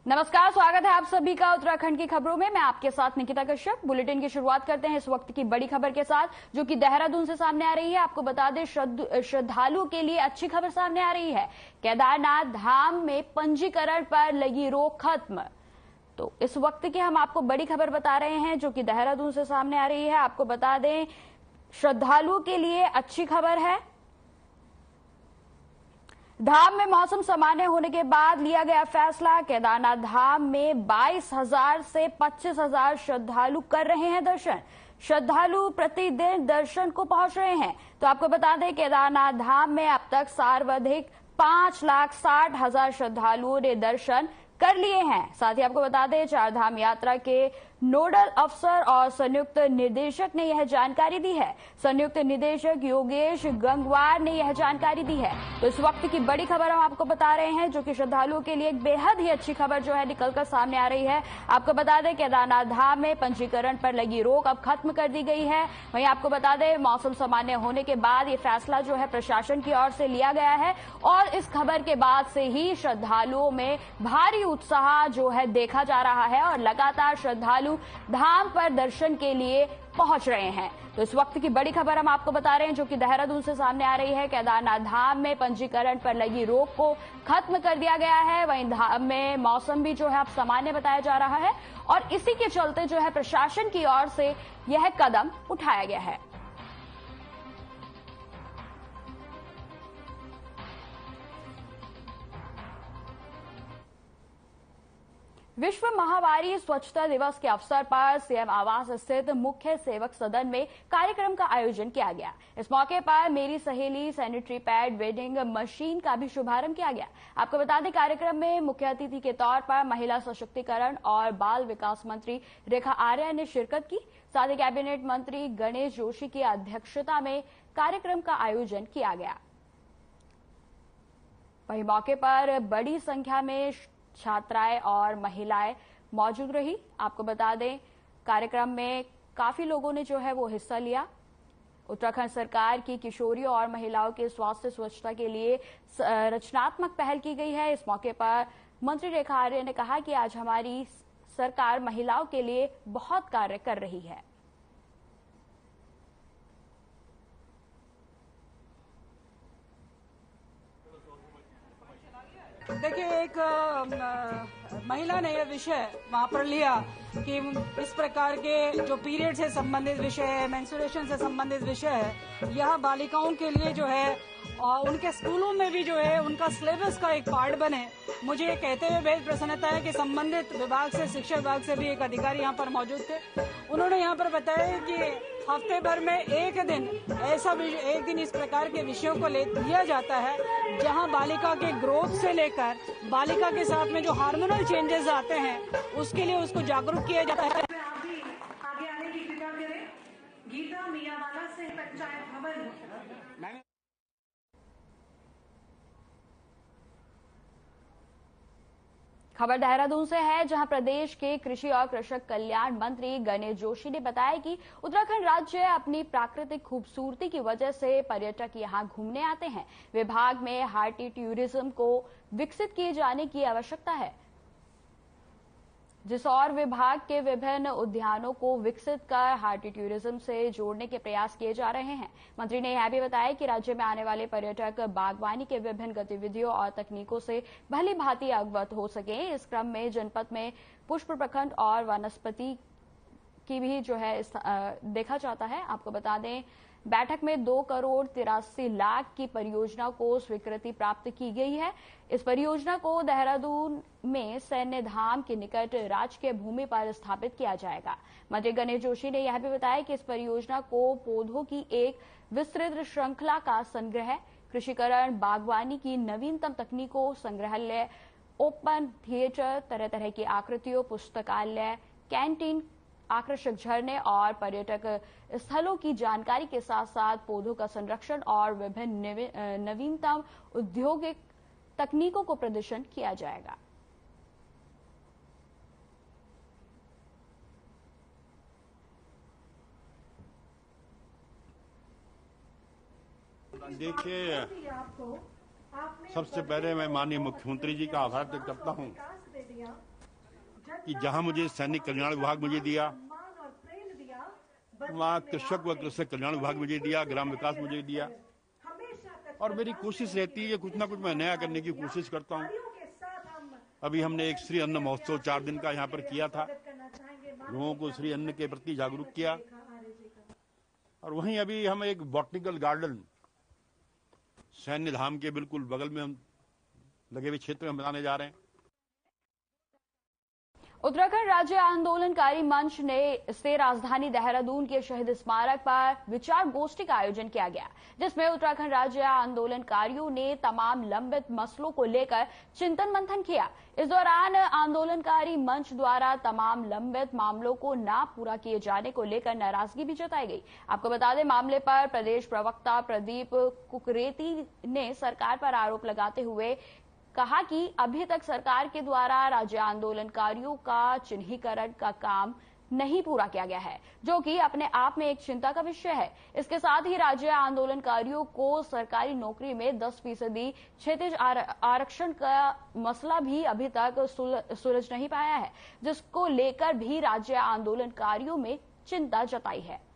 नमस्कार, स्वागत है आप सभी का उत्तराखंड की खबरों में। मैं आपके साथ निकिता कश्यप। बुलेटिन की शुरुआत करते हैं इस वक्त की बड़ी खबर के साथ, जो कि देहरादून से सामने आ रही है। आपको बता दें, श्रद्धालुओं के लिए अच्छी खबर सामने आ रही है। केदारनाथ धाम में पंजीकरण पर लगी रोक खत्म। तो इस वक्त की हम आपको बड़ी खबर बता रहे हैं, जो कि देहरादून से सामने आ रही है। आपको बता दें, श्रद्धालुओं के लिए अच्छी खबर है। धाम में मौसम सामान्य होने के बाद लिया गया फैसला। केदारनाथ धाम में 22,000 से 25,000 श्रद्धालु कर रहे हैं दर्शन। श्रद्धालु प्रतिदिन दर्शन को पहुंच रहे हैं। तो आपको बता दें, केदारनाथ धाम में अब तक सर्वाधिक 5,60,000 श्रद्धालुओं ने दर्शन कर लिए हैं। साथ ही आपको बता दें, चार धाम यात्रा के नोडल अफसर और संयुक्त निदेशक ने यह जानकारी दी है। संयुक्त निदेशक योगेश गंगवार ने यह जानकारी दी है। तो इस वक्त की बड़ी खबर हम आपको बता रहे हैं, जो कि श्रद्धालुओं के लिए एक बेहद ही अच्छी खबर जो है निकलकर सामने आ रही है। आपको बता दें, केदारनाथ धाम में पंजीकरण पर लगी रोक अब खत्म कर दी गई है। वहीं आपको बता दें, मौसम सामान्य होने के बाद ये फैसला जो है प्रशासन की ओर से लिया गया है, और इस खबर के बाद से ही श्रद्धालुओं में भारी उत्साह जो है देखा जा रहा है, और लगातार श्रद्धालु धाम पर दर्शन के लिए पहुंच रहे हैं। तो इस वक्त की बड़ी खबर हम आपको बता रहे हैं, जो कि देहरादून से सामने आ रही है। केदारनाथ धाम में पंजीकरण पर लगी रोक को खत्म कर दिया गया है। वहीं धाम में मौसम भी जो है अब सामान्य बताया जा रहा है, और इसी के चलते जो है प्रशासन की ओर से यह कदम उठाया गया है। विश्व महामारी स्वच्छता दिवस के अवसर पर सीएम आवास स्थित मुख्य सेवक सदन में कार्यक्रम का आयोजन किया गया। इस मौके पर मेरी सहेली सैनिटरी पैड वेडिंग मशीन का भी शुभारंभ किया गया। आपको बता दें, कार्यक्रम में मुख्य अतिथि के तौर पर महिला सशक्तिकरण और बाल विकास मंत्री रेखा आर्या ने शिरकत की। साथ ही कैबिनेट मंत्री गणेश जोशी की अध्यक्षता में कार्यक्रम का आयोजन किया गया। वहीं मौके पर बड़ी संख्या में छात्राएं और महिलाएं मौजूद रही। आपको बता दें, कार्यक्रम में काफी लोगों ने जो है वो हिस्सा लिया। उत्तराखंड सरकार की किशोरियों और महिलाओं के स्वास्थ्य स्वच्छता के लिए रचनात्मक पहल की गई है। इस मौके पर मंत्री रेखा आर्य ने कहा कि आज हमारी सरकार महिलाओं के लिए बहुत कार्य कर रही है। देखिए, एक महिला ने यह विषय वहाँ पर लिया कि इस प्रकार के जो पीरियड से संबंधित विषय है, मेंस्ट्रुएशन से संबंधित विषय है, यह बालिकाओं के लिए जो है और उनके स्कूलों में भी जो है उनका सिलेबस का एक पार्ट बने। मुझे ये कहते हुए बेहद प्रसन्नता है कि संबंधित विभाग से, शिक्षा विभाग से भी एक अधिकारी यहाँ पर मौजूद थे। उन्होंने यहाँ पर बताया कि हफ्ते भर में एक दिन इस प्रकार के विषयों को लिया जाता है, जहाँ बालिका के ग्रोथ से लेकर बालिका के साथ में जो हार्मोनल चेंजेस आते हैं, उसके लिए उसको जागरूक किया जाता है। आगे आने की कृपा करें। गीता मियावाला से पंचायत भवन। खबर देहरादून से है, जहां प्रदेश के कृषि और कृषक कल्याण मंत्री गणेश जोशी ने बताया कि उत्तराखंड राज्य अपनी प्राकृतिक खूबसूरती की वजह से पर्यटक यहां घूमने आते हैं। विभाग में हार्टी टूरिज्म को विकसित किए जाने की आवश्यकता है, जिस और विभाग के विभिन्न उद्यानों को विकसित कर हार्टी टूरिज्म से जोड़ने के प्रयास किए जा रहे हैं। मंत्री ने यह भी बताया कि राज्य में आने वाले पर्यटक बागवानी के विभिन्न गतिविधियों और तकनीकों से भली भांति अवगत हो सके। इस क्रम में जनपद में पुष्प प्रखंड और वनस्पति की भी जो है देखा जाता है। आपको बता दें, बैठक में 2,83,00,000 की परियोजना को स्वीकृति प्राप्त की गई है। इस परियोजना को देहरादून में सैन्य धाम के निकट राजकीय भूमि पर स्थापित किया जाएगा। मंत्री गणेश जोशी ने यह भी बताया कि इस परियोजना को पौधों की एक विस्तृत श्रृंखला का संग्रह, कृषिकरण, बागवानी की नवीनतम तकनीकों, संग्रहालय, ओपन थिएटर, तरह तरह की आकृतियों, पुस्तकालय, कैंटीन, आकर्षक झरने और पर्यटक स्थलों की जानकारी के साथ साथ पौधों का संरक्षण और विभिन्न नवीनतम औद्योगिक तकनीकों को प्रदर्शन किया जाएगा। देखिए, सबसे पहले मैं माननीय मुख्यमंत्री जी का आभार व्यक्त करता हूं कि जहां मुझे सैनिक कल्याण विभाग मुझे दिया, वहाँ कृषक व कृषक कल्याण विभाग मुझे दिया, ग्राम विकास मुझे दिया। और मेरी कोशिश रहती है कुछ ना कुछ मैं नया करने की कोशिश करता हूँ। अभी हमने एक श्री अन्न महोत्सव 4 दिन का यहाँ पर किया था, लोगों को श्री अन्न के प्रति जागरूक किया। और वहीं अभी हम एक बॉटनिकल गार्डन सैन्य धाम के बिल्कुल बगल में हम लगे हुए क्षेत्र में बनाने जा रहे हैं। उत्तराखंड राज्य आंदोलनकारी मंच ने से राजधानी देहरादून के शहीद स्मारक पर विचार गोष्ठी का आयोजन किया गया, जिसमें उत्तराखंड राज्य आंदोलनकारियों ने तमाम लंबित मसलों को लेकर चिंतन मंथन किया। इस दौरान आंदोलनकारी मंच द्वारा तमाम लंबित मामलों को न पूरा किए जाने को लेकर नाराजगी भी जताई गई। आपको बता दें, मामले पर प्रदेश प्रवक्ता प्रदीप कुकरेती ने सरकार पर आरोप लगाते हुए कहा कि अभी तक सरकार के द्वारा राज्य आंदोलनकारियों का चिन्हीकरण का काम नहीं पूरा किया गया है, जो कि अपने आप में एक चिंता का विषय है। इसके साथ ही राज्य आंदोलनकारियों को सरकारी नौकरी में 10% क्षैतिज आरक्षण का मसला भी अभी तक सुलझ नहीं पाया है, जिसको लेकर भी राज्य आंदोलनकारियों में चिंता जताई है।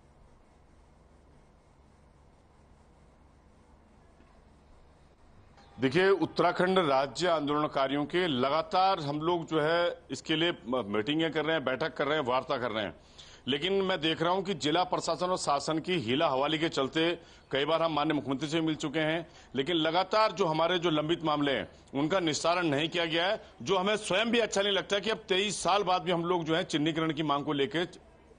देखिए, उत्तराखंड राज्य आंदोलनकारियों के लगातार हम लोग जो है इसके लिए मीटिंगें कर रहे हैं, बैठक कर रहे हैं, वार्ता कर रहे हैं, लेकिन मैं देख रहा हूं कि जिला प्रशासन और शासन की हीला हवाली के चलते कई बार हम माननीय मुख्यमंत्री से मिल चुके हैं, लेकिन लगातार जो हमारे जो लंबित मामले हैं उनका निस्तारण नहीं किया गया है, जो हमें स्वयं भी अच्छा नहीं लगता कि अब 23 साल बाद भी हम लोग जो है चिन्हीकरण की मांग को लेकर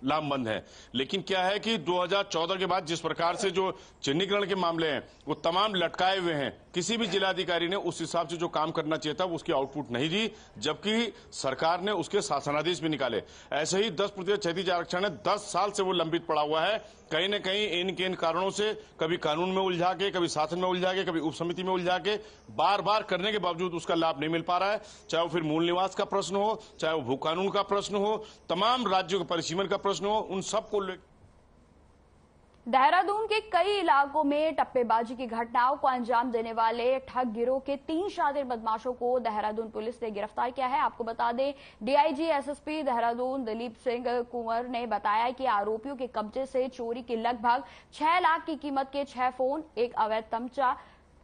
लामबंद है। लेकिन क्या है कि 2014 के बाद जिस प्रकार से जो चिन्हीकरण के मामले हैं वो तमाम लटकाए हुए हैं, किसी भी जिलाधिकारी ने उस हिसाब से जो काम करना चाहिए था उसकी आउटपुट नहीं दी, जबकि सरकार ने उसके शासनादेश भी निकाले। ऐसे ही 10% क्षैतिज आरक्षण है, 10 साल से वो लंबित पड़ा हुआ है। कहीं न कहीं इन कारणों से कभी कानून में उलझा के, कभी शासन में उलझा के, कभी उप समिति में उलझा के बार बार करने के बावजूद उसका लाभ नहीं मिल पा रहा है। चाहे वो फिर मूल निवास का प्रश्न हो, चाहे वो भू कानून का प्रश्न हो, तमाम राज्यों के परिसीमन का प्रश्न हो, उन सबको देहरादून के कई इलाकों में टप्पेबाजी की घटनाओं को अंजाम देने वाले ठग गिरोह के 3 शातिर बदमाशों को देहरादून पुलिस ने गिरफ्तार किया है। आपको बता दें, डीआईजी एसएसपी देहरादून दिलीप सिंह कुंवर ने बताया कि आरोपियों के कब्जे से चोरी की लगभग 6 लाख की कीमत के 6 फोन, एक अवैध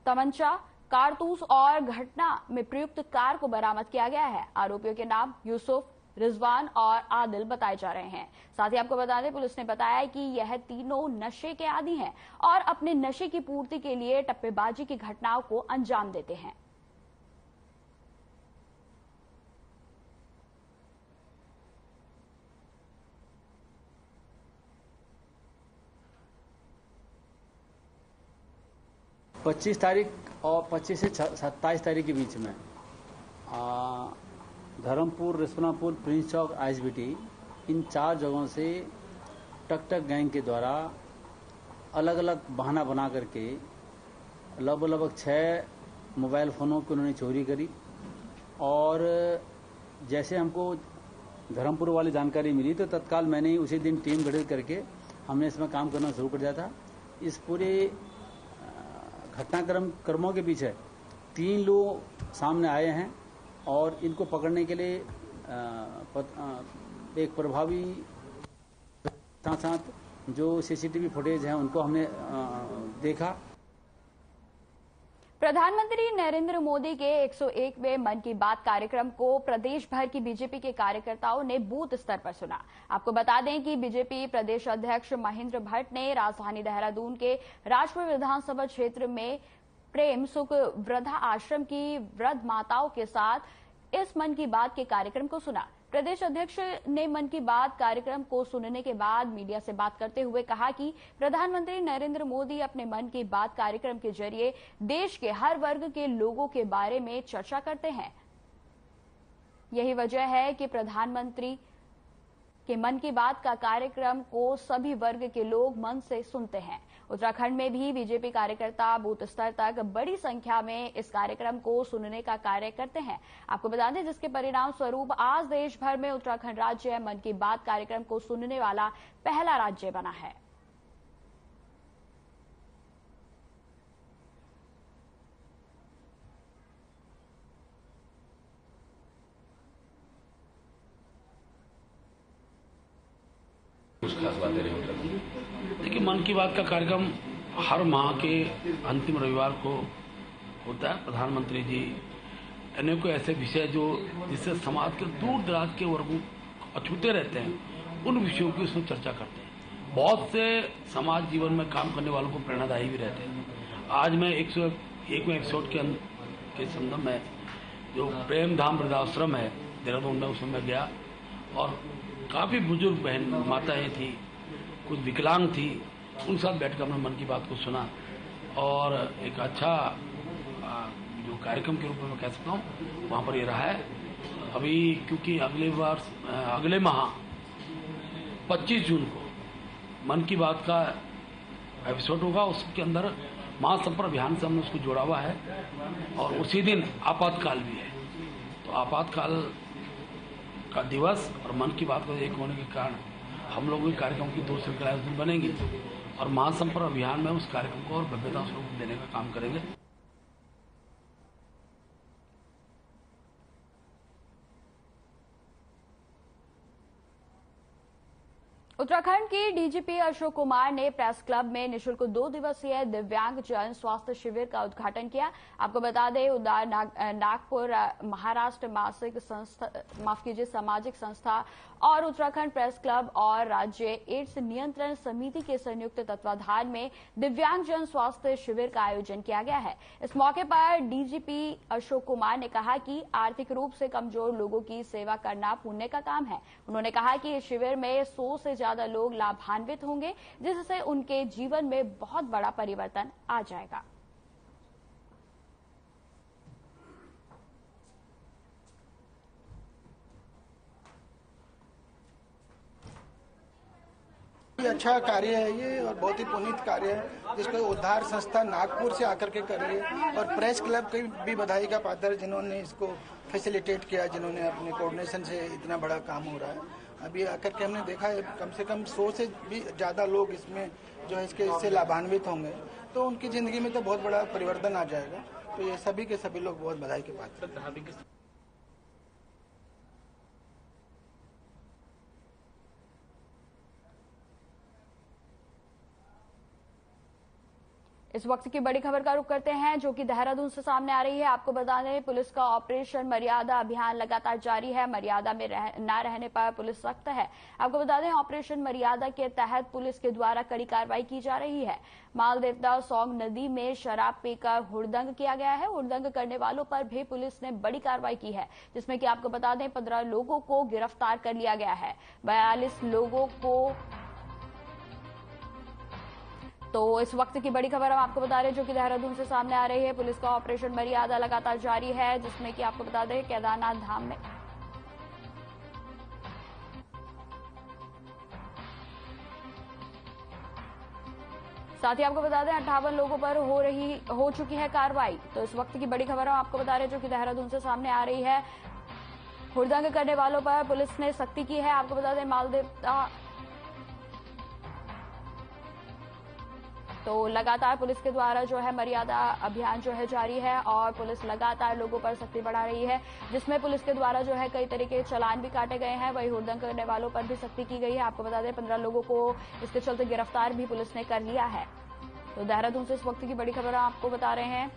तमंचा, कारतूस और घटना में प्रयुक्त कार को बरामद किया गया है। आरोपियों के नाम यूसुफ, रिजवान और आदिल बताए जा रहे हैं। साथ ही आपको बता दें, पुलिस ने बताया कि यह तीनों नशे के आदी हैं और अपने नशे की पूर्ति के लिए टप्पेबाजी की घटनाओं को अंजाम देते हैं। पच्चीस तारीख और 25 से 27 तारीख के बीच में धर्मपुर, रिस्पनापुर, प्रिंस चौक, आईएसबीटी, इन 4 जगहों से टक गैंग के द्वारा अलग अलग बहाना बना करके लगभग 6 मोबाइल फ़ोनों की उन्होंने चोरी करी। और जैसे हमको धर्मपुर वाली जानकारी मिली तो तत्काल मैंने उसी दिन टीम गठित करके हमने इसमें काम करना शुरू कर दिया था। इस पूरे घटनाक्रमों के पीछे 3 लोग सामने आए हैं और इनको पकड़ने के लिए एक प्रभावी साथ जो सीसीटीवी फुटेज है उनको हमने देखा। प्रधानमंत्री नरेंद्र मोदी के 101वें मन की बात कार्यक्रम को प्रदेश भर की बीजेपी के कार्यकर्ताओं ने बूथ स्तर पर सुना। आपको बता दें कि बीजेपी प्रदेश अध्यक्ष महेंद्र भट्ट ने राजधानी देहरादून के राजपुर विधानसभा क्षेत्र में प्रेम सुख वृद्धा आश्रम की वृद्ध माताओं के साथ इस मन की बात के कार्यक्रम को सुना। प्रदेश अध्यक्ष ने मन की बात कार्यक्रम को सुनने के बाद मीडिया से बात करते हुए कहा कि प्रधानमंत्री नरेंद्र मोदी अपने मन की बात कार्यक्रम के जरिए देश के हर वर्ग के लोगों के बारे में चर्चा करते हैं। यही वजह है कि प्रधानमंत्री के मन की बात का कार्यक्रम को सभी वर्ग के लोग मन से सुनते हैं। उत्तराखंड में भी बीजेपी कार्यकर्ता बूथ स्तर तक बड़ी संख्या में इस कार्यक्रम को सुनने का कार्य करते हैं। आपको बता दें, जिसके परिणाम स्वरूप आज देश भर में उत्तराखंड राज्य मन की बात कार्यक्रम को सुनने वाला पहला राज्य बना है। कुछ खास बातें रही होंगी। देखिए, मन की बात का कार्यक्रम हर माह के अंतिम रविवार को होता है। प्रधानमंत्री जी अनेकों ऐसे विषय जो जिससे समाज के दूर दराज के वर्गों अछूते रहते हैं, उन विषयों की उसमें चर्चा करते हैं। बहुत से समाज जीवन में काम करने वालों को प्रेरणादायी भी रहते हैं। आज मैं 101वें एपिसोड के संदर्भ में जो प्रेम धाम वृद्धाश्रम है देहरादून में, उसमें मैं गया और काफ़ी बुजुर्ग बहन माताएं थी, कुछ विकलांग थी, उन साथ बैठकर हमने मन की बात को सुना और एक अच्छा जो कार्यक्रम के रूप में मैं कह सकता हूँ वहाँ पर ये रहा है। अभी क्योंकि अगले माह 25 जून को मन की बात का एपिसोड होगा, उसके अंदर महासंपर्क अभियान से हमने उसको जोड़ा हुआ है और उसी दिन आपातकाल भी है। तो आपातकाल का दिवस और मन की बात को एक होने के कारण हम लोगों के कार्यक्रम की 2 श्रृंखलाएं उस दिन बनेंगी और महासंपर्क अभियान में उस कार्यक्रम को और भव्यता स्वरूप देने का काम करेंगे। उत्तराखंड के डीजीपी अशोक कुमार ने प्रेस क्लब में निःशुल्क 2 दिवसीय दिव्यांग जन स्वास्थ्य शिविर का उद्घाटन किया। आपको बता दें, उद्धार नागपुर महाराष्ट्र सामाजिक संस्था और उत्तराखंड प्रेस क्लब और राज्य एड्स नियंत्रण समिति के संयुक्त तत्वाधान में दिव्यांग जन स्वास्थ्य शिविर का आयोजन किया गया है। इस मौके पर डीजीपी अशोक कुमार ने कहा कि आर्थिक रूप से कमजोर लोगों की सेवा करना पुण्य का काम है। उन्होंने कहा कि इस शिविर में 100 से ज्यादा लोग लाभान्वित होंगे, जिससे उनके जीवन में बहुत बड़ा परिवर्तन आ जाएगा। अच्छा कार्य है ये और बहुत ही पुनीत कार्य है, जिसको उद्धार संस्था नागपुर से आकर के कर रही है और प्रेस क्लब की भी बधाई का पात्र, जिन्होंने इसको फैसिलिटेट किया, जिन्होंने अपने कोऑर्डिनेशन से इतना बड़ा काम हो रहा है। अभी आकर के हमने देखा है कम से कम 100 से भी ज़्यादा लोग इसमें जो है इससे लाभान्वित होंगे, तो उनकी ज़िंदगी में तो बहुत बड़ा परिवर्तन आ जाएगा। तो ये सभी के सभी लोग बहुत बधाई के पात्र। इस वक्त की बड़ी खबर का रुख करते हैं, जो कि देहरादून से सामने आ रही है। आपको बता दें, पुलिस का ऑपरेशन मर्यादा अभियान लगातार जारी है। मर्यादा में न रहने पर पुलिस सख्त है। आपको बता दें, ऑपरेशन मर्यादा के तहत पुलिस के द्वारा कड़ी कार्रवाई की जा रही है। मालदेवता सौंग नदी में शराब पीकर हुड़दंग किया गया है। हुड़दंग करने वालों पर भी पुलिस ने बड़ी कार्रवाई की है, जिसमें कि आपको बता दें 15 लोगों को गिरफ्तार कर लिया गया है। 42 लोगों को। तो इस वक्त की बड़ी खबर हम आपको बता रहे हैं, जो कि देहरादून से सामने आ रही है। पुलिस का ऑपरेशन मर्यादा लगातार जारी है, जिसमें कि आपको बता दें केदारनाथ धाम में साथ ही आपको बता दें 58 लोगों पर हो चुकी है कार्रवाई। तो इस वक्त की बड़ी खबर हम आपको बता रहे हैं, जो कि देहरादून से सामने आ रही है। हुड़दंग करने वालों पर पुलिस ने सख्ती की है। आपको बता दें मालदेवता तो लगातार पुलिस के द्वारा जो है मर्यादा अभियान जो है जारी है और पुलिस लगातार लोगों पर सख्ती बढ़ा रही है, जिसमें पुलिस के द्वारा जो है कई तरह के चालान भी काटे गए हैं। वहीं हुड़दंग करने वालों पर भी सख्ती की गई है। आपको बता दें 15 लोगों को इसके चलते गिरफ्तार भी पुलिस ने कर लिया है। तो देहरादून से इस वक्त की बड़ी खबर आपको बता रहे हैं।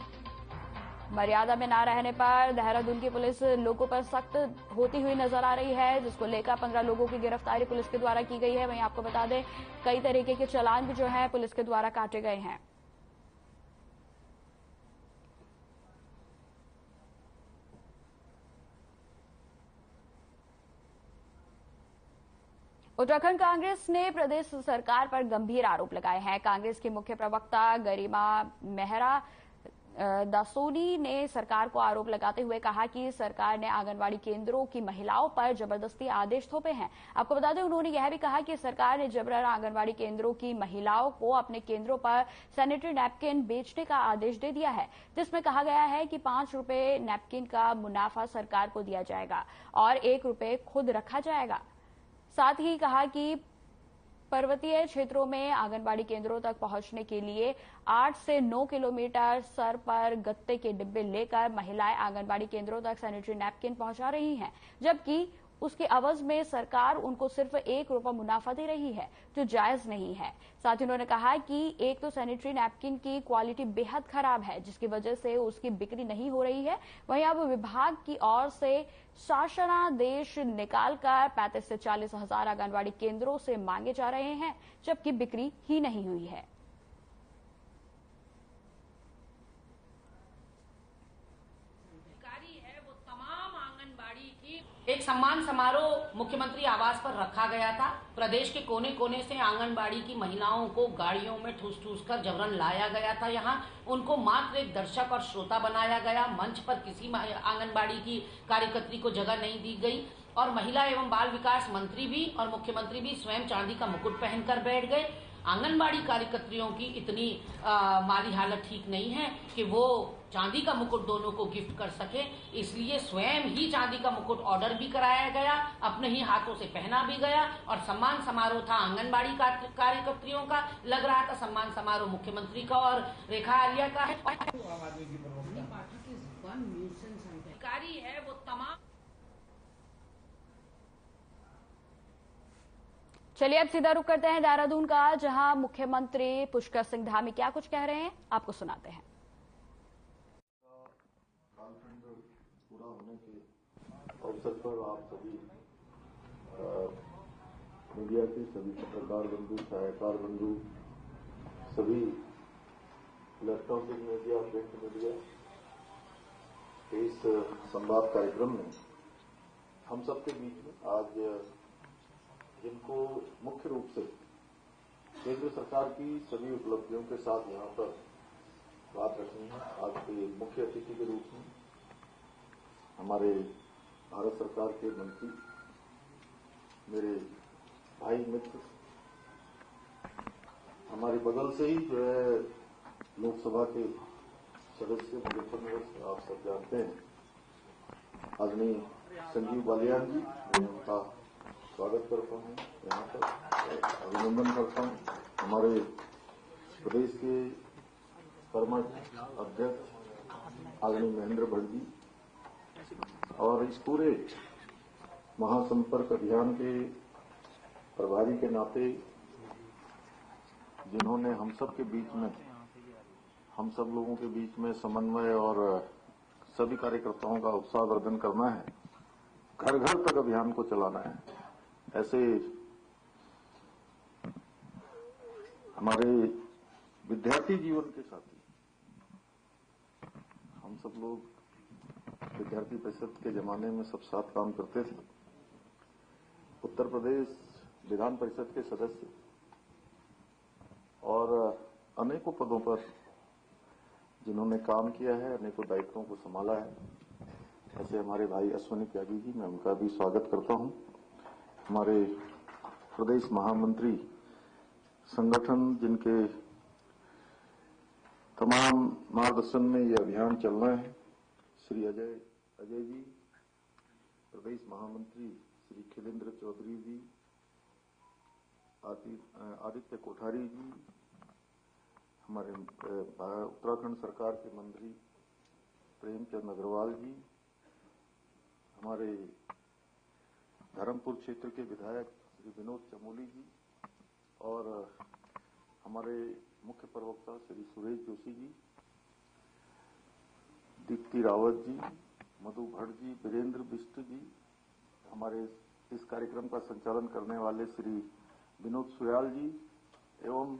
मर्यादा में ना रहने पर देहरादून की पुलिस लोगों पर सख्त होती हुई नजर आ रही है, जिसको लेकर 15 लोगों की गिरफ्तारी पुलिस के द्वारा की गई है। वहीं आपको बता दें कई तरीके के चालान भी जो है पुलिस के द्वारा काटे गए हैं। उत्तराखंड कांग्रेस ने प्रदेश सरकार पर गंभीर आरोप लगाए हैं। कांग्रेस की मुख्य प्रवक्ता गरिमा मेहरा दासोनी ने सरकार को आरोप लगाते हुए कहा कि सरकार ने आंगनवाड़ी केंद्रों की महिलाओं पर जबरदस्ती आदेश थोपे हैं। आपको बता दें उन्होंने यह भी कहा कि सरकार ने जबरन आंगनवाड़ी केंद्रों की महिलाओं को अपने केंद्रों पर सैनिटरी नैपकिन बेचने का आदेश दे दिया है, जिसमें कहा गया है कि 5 रुपए नैपकिन का मुनाफा सरकार को दिया जाएगा और 1 रुपए खुद रखा जाएगा। साथ ही कहा कि पर्वतीय क्षेत्रों में आंगनबाड़ी केंद्रों तक पहुंचने के लिए 8 से 9 किलोमीटर सर पर गत्ते के डिब्बे लेकर महिलाएं आंगनबाड़ी केंद्रों तक सैनिटरी नैपकिन पहुंचा रही हैं, जबकि उसके अवज में सरकार उनको सिर्फ 1 रुपया मुनाफा दे रही है, जो जायज नहीं है। साथ ही उन्होंने कहा कि एक तो सैनिटरी नैपकिन की क्वालिटी बेहद खराब है, जिसकी वजह से उसकी बिक्री नहीं हो रही है। वहीं अब विभाग की ओर से शासनादेश निकालकर 35 से 40 हजार आंगनबाड़ी केंद्रों से मांगे जा रहे हैं, जबकि बिक्री ही नहीं हुई है। एक सम्मान समारोह मुख्यमंत्री आवास पर रखा गया था। प्रदेश के कोने कोने से आंगनबाड़ी की महिलाओं को गाड़ियों में ठूस ठूस कर जबरन लाया गया था। यहाँ उनको मात्र एक दर्शक और श्रोता बनाया गया। मंच पर किसी आंगनबाड़ी की कार्यकर्त्री को जगह नहीं दी गई और महिला एवं बाल विकास मंत्री भी और मुख्यमंत्री भी स्वयं चांदी का मुकुट पहनकर बैठ गए। आंगनबाड़ी कार्यकर्त्रियों की इतनी माली हालत ठीक नहीं है कि वो चांदी का मुकुट दोनों को गिफ्ट कर सके, इसलिए स्वयं ही चांदी का मुकुट ऑर्डर भी कराया गया, अपने ही हाथों से पहना भी गया और सम्मान समारोह था आंगनबाड़ी कार्यकर्त्रियों का। लग रहा था सम्मान समारोह मुख्यमंत्री का और रेखा आर्या का है। अधिकारी है वो तमाम। चलिए अब सीधा रुख करते हैं देहरादून का, जहां मुख्यमंत्री पुष्कर सिंह धामी क्या कुछ कह रहे हैं, आपको सुनाते हैं। पूरा होने के अवसर पर आप सभी मीडिया के सभी पत्रकार बंधु, छायाकार बंधु, सभी इलेक्ट्रॉनिक मीडिया, प्रिंट मीडिया, इस संवाद कार्यक्रम में हम सबके बीच में आज जिनको मुख्य रूप से केंद्र सरकार की सभी उपलब्धियों के साथ यहाँ पर बात रखनी है, आज के मुख्य अतिथि के रूप में हमारे भारत सरकार के मंत्री, मेरे भाई मित्र, हमारे बगल से ही जो है लोकसभा के सदस्य मुजफ्फरनगर से आप सब जानते हैं, आदरणीय संजीव बालियान जी, मैं उनका स्वागत करता हूँ, यहाँ पर अभिनंदन करता हूँ। हमारे प्रदेश के कर्मठ अध्यक्ष आदरणीय महेंद्र भट्ट जी और इस पूरे महासंपर्क अभियान के प्रभारी के नाते जिन्होंने हम सब के बीच में, हम सब लोगों के बीच में समन्वय और सभी कार्यकर्ताओं का उत्साहवर्धन करना है, घर घर तक अभियान को चलाना है, ऐसे हमारे विद्यार्थी जीवन के साथी, हम सब लोग विद्यार्थी परिषद के जमाने में सब साथ काम करते थे। उत्तर प्रदेश विधान परिषद के सदस्य और अनेकों पदों पर जिन्होंने काम किया है, अनेकों दायित्वों को संभाला है, ऐसे हमारे भाई अश्विनी त्यागी जी, मैं उनका भी स्वागत करता हूं। हमारे प्रदेश महामंत्री संगठन, जिनके तमाम मार्गदर्शन में ये अभियान चलना है, श्री अजय जी, प्रदेश महामंत्री श्री खिलेंद्र चौधरी जी, आदित्य कोठारी जी, हमारे उत्तराखंड सरकार के मंत्री प्रेमचंद अग्रवाल जी, हमारे धर्मपुर क्षेत्र के विधायक श्री विनोद चमोली जी और हमारे मुख्य प्रवक्ता श्री सुरेश जोशी जी, दीप्ति रावत जी, मधु भट्ट जी, वीरेंद्र बिष्ट जी, हमारे इस कार्यक्रम का संचालन करने वाले श्री विनोद सुयाल जी एवं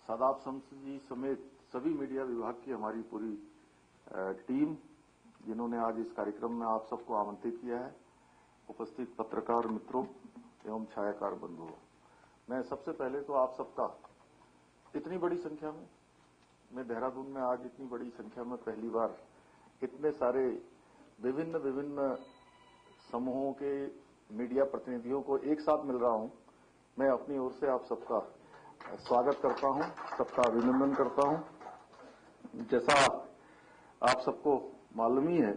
सादाब शम्स जी समेत सभी मीडिया विभाग की हमारी पूरी टीम, जिन्होंने आज इस कार्यक्रम में आप सबको आमंत्रित किया है, उपस्थित पत्रकार मित्रों एवं छायाकार बंधुओं, मैं सबसे पहले तो आप सबका इतनी बड़ी संख्या में, मैं देहरादून में आज इतनी बड़ी संख्या में पहली बार इतने सारे विभिन्न समूहों के मीडिया प्रतिनिधियों को एक साथ मिल रहा हूं, मैं अपनी ओर से आप सबका स्वागत करता हूं, सबका अभिनंदन करता हूं। जैसा आप सबको मालूम ही है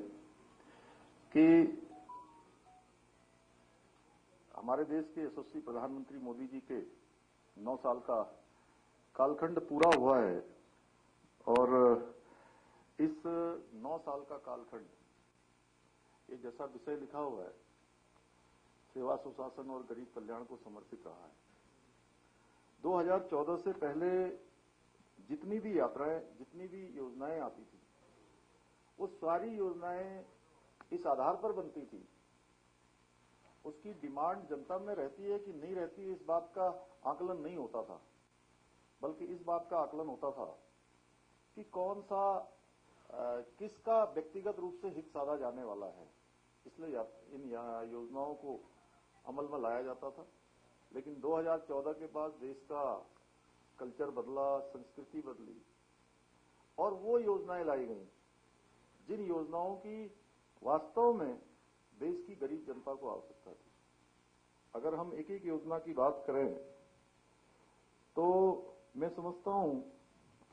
कि हमारे देश के यशस्वी प्रधानमंत्री मोदी जी के 9 साल का कालखंड पूरा हुआ है और इस 9 साल का कालखंड, ये जैसा विषय लिखा हुआ है सेवा सुशासन और गरीब कल्याण को समर्पित रहा है। 2014 से पहले जितनी भी यात्राएं, जितनी भी योजनाएं आती थी, वो सारी योजनाएं इस आधार पर बनती थी, उसकी डिमांड जनता में रहती है कि नहीं रहती, इस बात का आकलन नहीं होता था, बल्कि इस बात का आकलन होता था कि कौन सा किसका व्यक्तिगत रूप से हित साधा जाने वाला है, इसलिए इन योजनाओं को अमल में लाया जाता था। लेकिन 2014 के बाद देश का कल्चर बदला, संस्कृति बदली और वो योजनाएं लाई गई जिन योजनाओं की वास्तव में देश की गरीब जनता को आवश्यकता थी। अगर हम एक एक योजना की बात करें तो मैं समझता हूं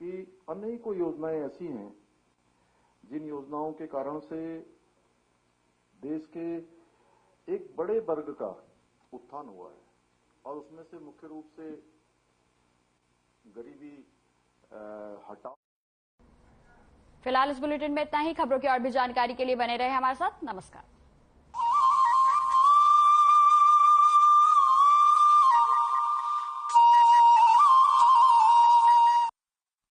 कि अनेकों योजनाएं ऐसी हैं जिन योजनाओं के कारण से देश के एक बड़े वर्ग का उत्थान हुआ है और उसमें से मुख्य रूप से गरीबी हटाओ। फिलहाल इस बुलेटिन में इतना ही। खबरों की और भी जानकारी के लिए बने रहे हमारे साथ। नमस्कार।